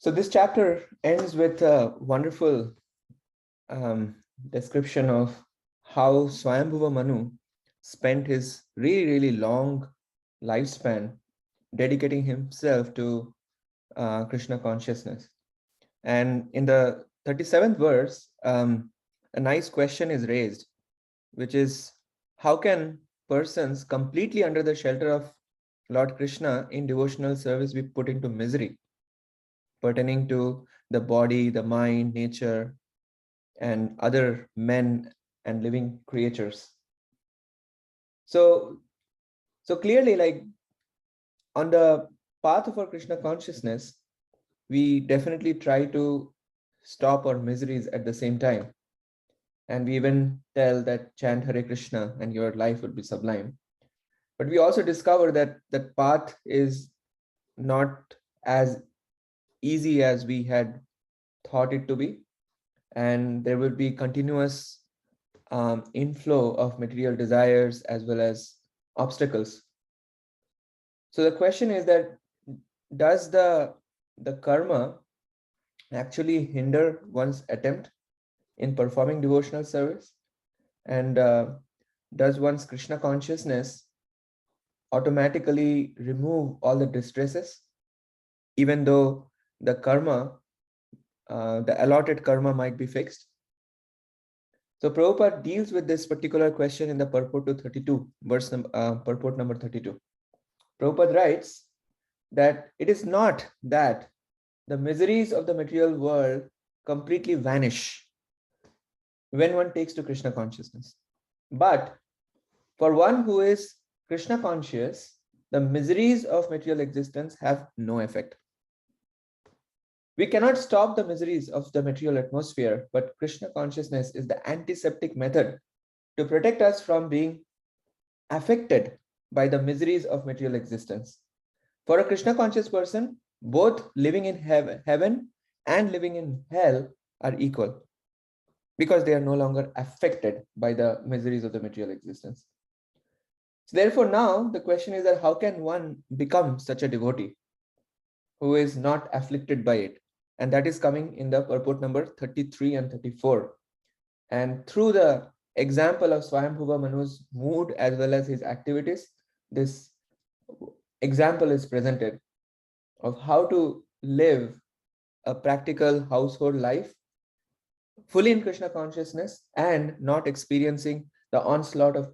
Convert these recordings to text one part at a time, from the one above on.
So this chapter ends with a wonderful description of how Swayambhuva Manu spent his really long lifespan dedicating himself to Krishna consciousness. And in the 37th verse, a nice question is raised, which is, how can persons completely under the shelter of Lord Krishna in devotional service be put into misery, pertaining to the body, the mind, nature, and other men and living creatures? So clearly, like on the path of our Krishna consciousness, we definitely try to stop our miseries at the same time. And we even tell that chant Hare Krishna and your life will be sublime. But we also discover that that path is not as easy as we had thought it to be. And there will be continuous inflow of material desires as well as obstacles. So the question is that, does the karma actually hinder one's attempt in performing devotional service? And does one's Krishna consciousness automatically remove all the distresses, even though the karma, the allotted karma might be fixed? So Prabhupada deals with this particular question in the purport to 32, purport number 32. Prabhupada writes that it is not that the miseries of the material world completely vanish when one takes to Krishna consciousness. But for one who is Krishna conscious, the miseries of material existence have no effect. We cannot stop the miseries of the material atmosphere, but Krishna consciousness is the antiseptic method to protect us from being affected by the miseries of material existence. For a Krishna conscious person, both living in heaven and living in hell are equal, because they are no longer affected by the miseries of the material existence. So therefore, now the question is that how can one become such a devotee who is not afflicted by it? And that is coming in the purport number 33 and 34. And through the example of Swayambhuva Manu's mood as well as his activities, this example is presented of how to live a practical household life fully in Krishna consciousness and not experiencing the onslaught of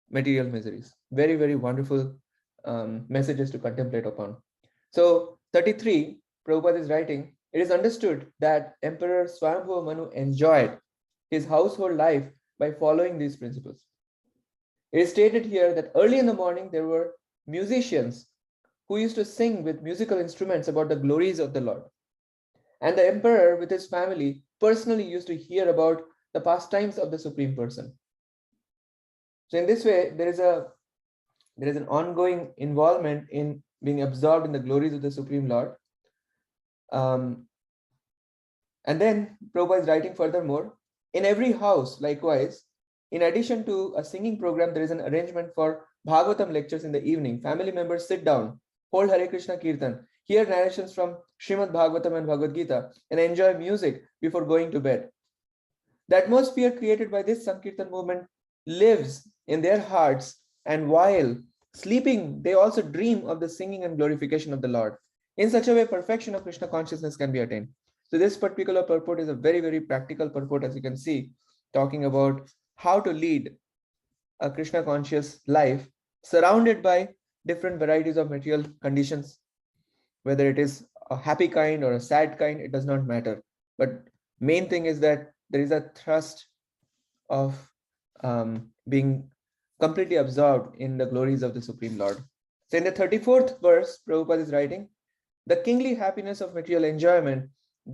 material miseries. Very, very wonderful messages to contemplate upon. So 33, Prabhupada is writing, it is understood that Emperor Swayambhuva Manu enjoyed his household life by following these principles. It is stated here that early in the morning there were musicians who used to sing with musical instruments about the glories of the Lord. And the emperor with his family personally used to hear about the pastimes of the Supreme Person. So in this way, there is an ongoing involvement in being absorbed in the glories of the Supreme Lord. And then Prabhupada is writing furthermore, in every house, likewise, in addition to a singing program, there is an arrangement for Bhagavatam lectures in the evening. Family members sit down, hold Hare Krishna Kirtan, hear narrations from Srimad Bhagavatam and Bhagavad Gita, and enjoy music before going to bed. The atmosphere created by this Sankirtan movement lives in their hearts, and while sleeping, they also dream of the singing and glorification of the Lord. In such a way, perfection of Krishna consciousness can be attained. So this particular purport is a very, very practical purport, as you can see, talking about how to lead a Krishna conscious life surrounded by different varieties of material conditions. Whether it is a happy kind or a sad kind, it does not matter. But main thing is that there is a thrust of being completely absorbed in the glories of the Supreme Lord. So in the 34th verse, Prabhupada is writing, the kingly happiness of material enjoyment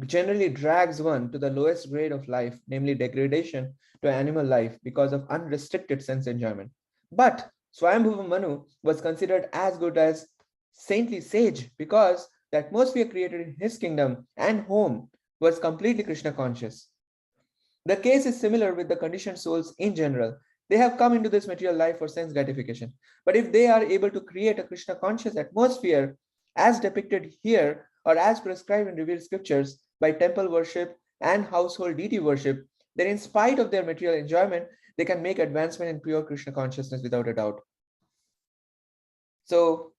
generally drags one to the lowest grade of life, namely degradation to animal life because of unrestricted sense enjoyment. But Swayambhuva Manu was considered as good as saintly sage because the atmosphere created in his kingdom and home was completely Krishna conscious. The case is similar with the conditioned souls in general. They have come into this material life for sense gratification. But if they are able to create a Krishna conscious atmosphere as depicted here, or as prescribed in revealed scriptures by temple worship and household deity worship, then in spite of their material enjoyment, they can make advancement in pure Krishna consciousness without a doubt. So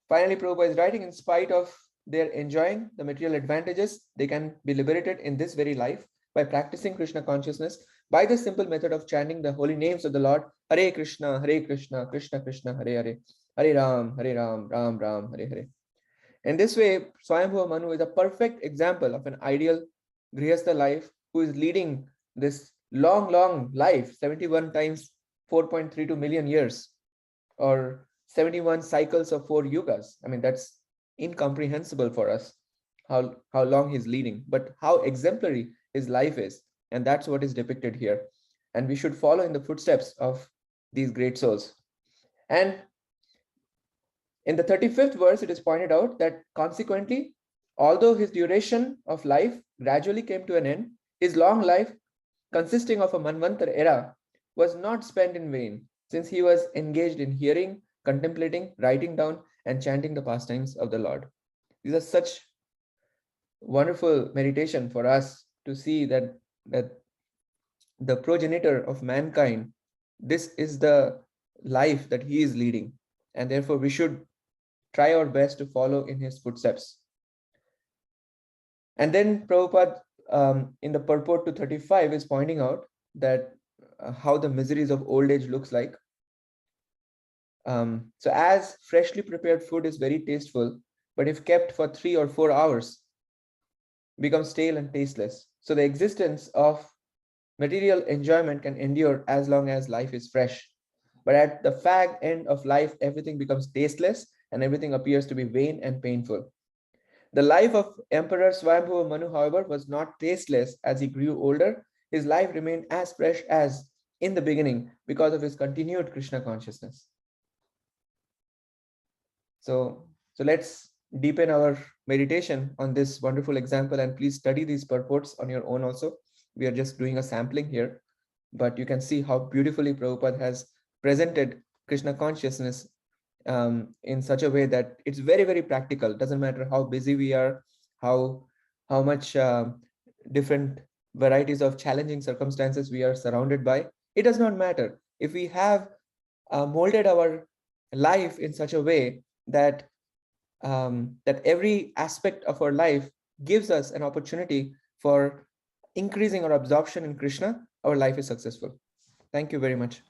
finally, Prabhupada is writing, in spite of their enjoying the material advantages, they can be liberated in this very life by practicing Krishna consciousness by the simple method of chanting the holy names of the Lord, Hare Krishna, Krishna Krishna, Hare Hare, Hare Ram, Ram Ram, Hare Hare. In this way, Swayambhuva Manu is a perfect example of an ideal Grihastha life who is leading this long life, 71 times 4.32 million years, or 71 cycles of 4 yugas. I mean, that's incomprehensible for us, how long he's leading, but how exemplary his life is. And that's what is depicted here. And we should follow in the footsteps of these great souls. And in the 35th verse, it is pointed out that consequently, although his duration of life gradually came to an end, his long life, consisting of a Manvantar era, was not spent in vain, since he was engaged in hearing, contemplating, writing down, and chanting the pastimes of the Lord. These are such wonderful meditation for us to see that the progenitor of mankind, this is the life that he is leading, and therefore we should try our best to follow in his footsteps. And then Prabhupada, in the purport to 35, is pointing out that how the miseries of old age looks like. So as freshly prepared food is very tasteful, but if kept for 3 or 4 hours, becomes stale and tasteless. So the existence of material enjoyment can endure as long as life is fresh. But at the fag end of life, everything becomes tasteless and everything appears to be vain and painful. The life of Emperor Swayambhuva Manu, however, was not tasteless as he grew older. His life remained as fresh as in the beginning because of his continued Krishna consciousness. So let's deepen our meditation on this wonderful example, and please study these purports on your own also. We are just doing a sampling here, but you can see how beautifully Prabhupada has presented Krishna consciousness in such a way that it's very, very practical. It doesn't matter how busy we are, how much different varieties of challenging circumstances we are surrounded by. It does not matter. If we have molded our life in such a way that that every aspect of our life gives us an opportunity for increasing our absorption in Krishna, our life is successful. Thank you very much.